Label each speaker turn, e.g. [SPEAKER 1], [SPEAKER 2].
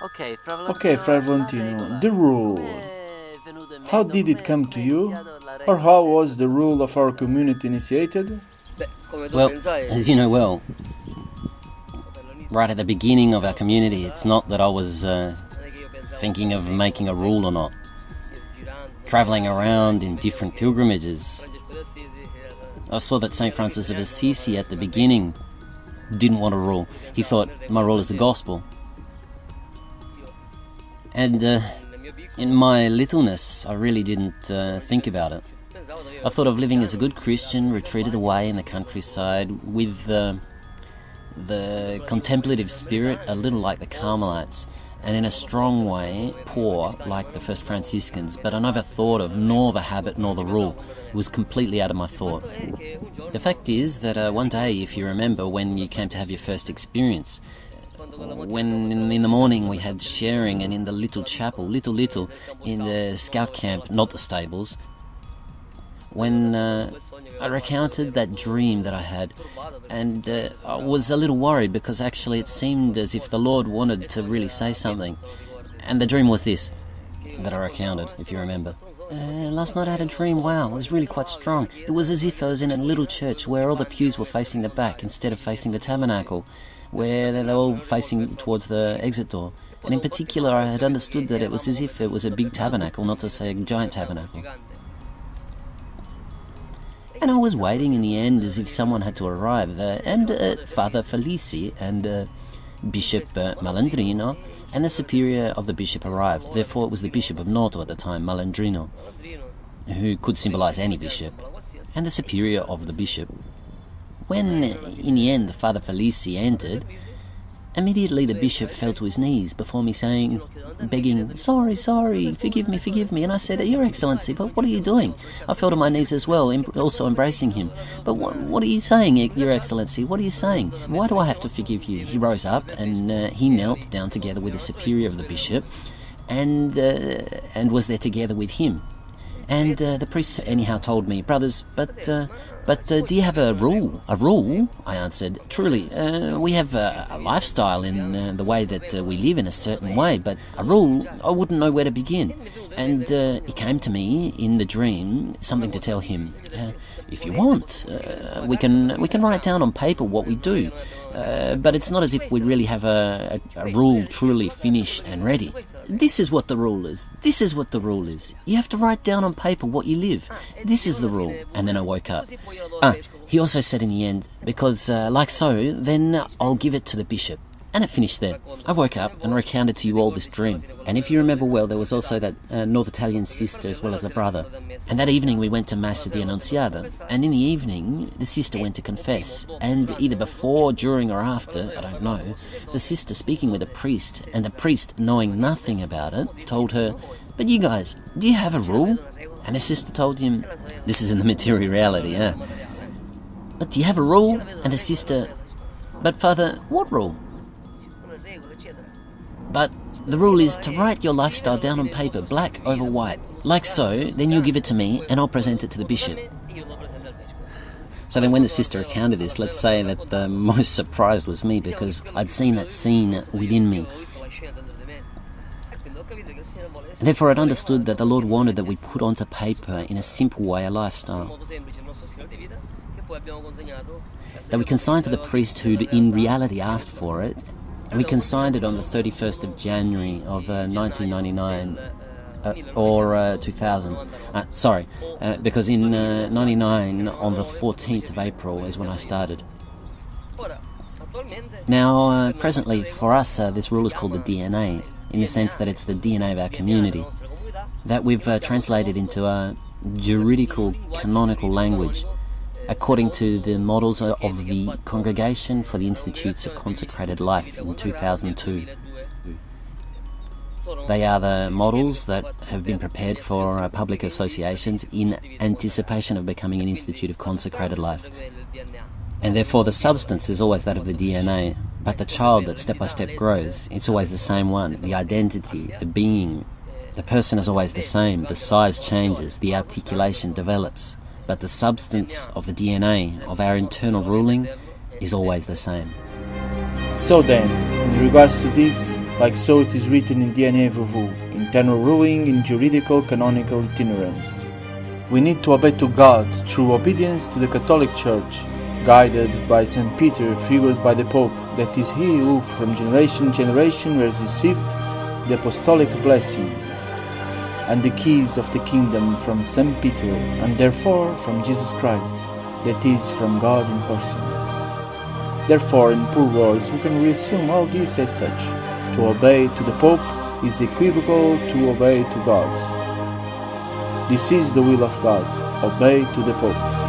[SPEAKER 1] Okay, Fra Valentino, the rule. How did it come to you? Or how was the rule of our community initiated?
[SPEAKER 2] Well, as you know well, right at the beginning of our community, it's not that I was thinking of making a rule or not. Travelling around in different pilgrimages, I saw that St. Francis of Assisi at the beginning didn't want a rule. He thought, my rule is the gospel. And in my littleness, I really didn't think about it. I thought of living as a good Christian, retreated away in the countryside with the contemplative spirit, a little like the Carmelites, and in a strong way, poor like the first Franciscans. But I never thought of nor the habit nor the rule. It was completely out of my thought. The fact is that one day, if you remember, when you came to have your first experience, when in the morning we had sharing, and in the little chapel, little, in the scout camp, not the stables, when I recounted that dream that I had, and I was a little worried because actually it seemed as if the Lord wanted to really say something. And the dream was this, that I recounted, if you remember. Last night I had a dream, wow, it was really quite strong. It was as if I was in a little church where all the pews were facing the back instead of facing the tabernacle, where they're all facing towards the exit door. And in particular, I had understood that it was as if it was a big tabernacle, not to say a giant tabernacle. And I was waiting in the end as if someone had to arrive, and Father Felici and Bishop Malandrino and the superior of the bishop arrived. Therefore it was the Bishop of Noto at the time, Malandrino, who could symbolize any bishop, and the superior of the bishop. When, in the end, Father Felici entered, immediately the bishop fell to his knees before me saying, begging, sorry, forgive me. And I said, Your Excellency, but what are you doing? I fell to my knees as well, also embracing him. But what are you saying, Your Excellency? What are you saying? Why do I have to forgive you? He rose up and he knelt down together with the superior of the bishop and was there together with him. And the priest anyhow told me, brothers, but do you have a rule? A rule? I answered, truly, we have a lifestyle in the way that we live in a certain way, but a rule, I wouldn't know where to begin. And it came to me in the dream, something to tell him. If you want, we can write down on paper what we do, but it's not as if we really have a rule truly finished and ready. This is what the rule is. This is what the rule is. You have to write down on paper what you live. This is the rule. And then I woke up. He also said in the end, because like so, then I'll give it to the bishop. And it finished there. I woke up and recounted to you all this dream. And if you remember well, there was also that North Italian sister as well as the brother. And that evening we went to Mass at the Annunziata. And in the evening, the sister went to confess. And either before, during or after, I don't know, the sister speaking with the priest, and the priest, knowing nothing about it, told her, but you guys, do you have a rule? And the sister told him, this is in the material reality, but do you have a rule? And the sister, but Father, what rule? But the rule is to write your lifestyle down on paper, black over white. Like so, then you'll give it to me and I'll present it to the bishop. So then when the sister recounted this, let's say that the most surprised was me because I'd seen that scene within me. Therefore I'd understood that the Lord wanted that we put onto paper in a simple way a lifestyle. That we consigned to the priest who'd in reality asked for it, and we consigned it on the 31st of January of 1999, or 2000. Because in 99, on the 14th of April is when I started. Now, presently, for us, this rule is called the DNA, in the sense that it's the DNA of our community, that we've translated into a juridical, canonical language, according to the models of the Congregation for the Institutes of Consecrated Life in 2002. They are the models that have been prepared for public associations in anticipation of becoming an Institute of Consecrated Life. And therefore the substance is always that of the DNA, but the child that step by step grows, it's always the same one. The identity, the being, the person is always the same. The size changes, the articulation develops, but the substance of the DNA of our internal ruling is always the same.
[SPEAKER 1] So then, in regards to this, like so it is written in DNA VV, internal ruling in juridical canonical itinerance. We need to obey to God through obedience to the Catholic Church, guided by St. Peter, figured by the Pope, that is he who from generation to generation has received the apostolic blessing and the keys of the kingdom from St. Peter, and therefore from Jesus Christ, that is from God in person. Therefore, in poor words, we can reassume all this as such. To obey to the Pope is equivocal to obey to God. This is the will of God. Obey to the Pope.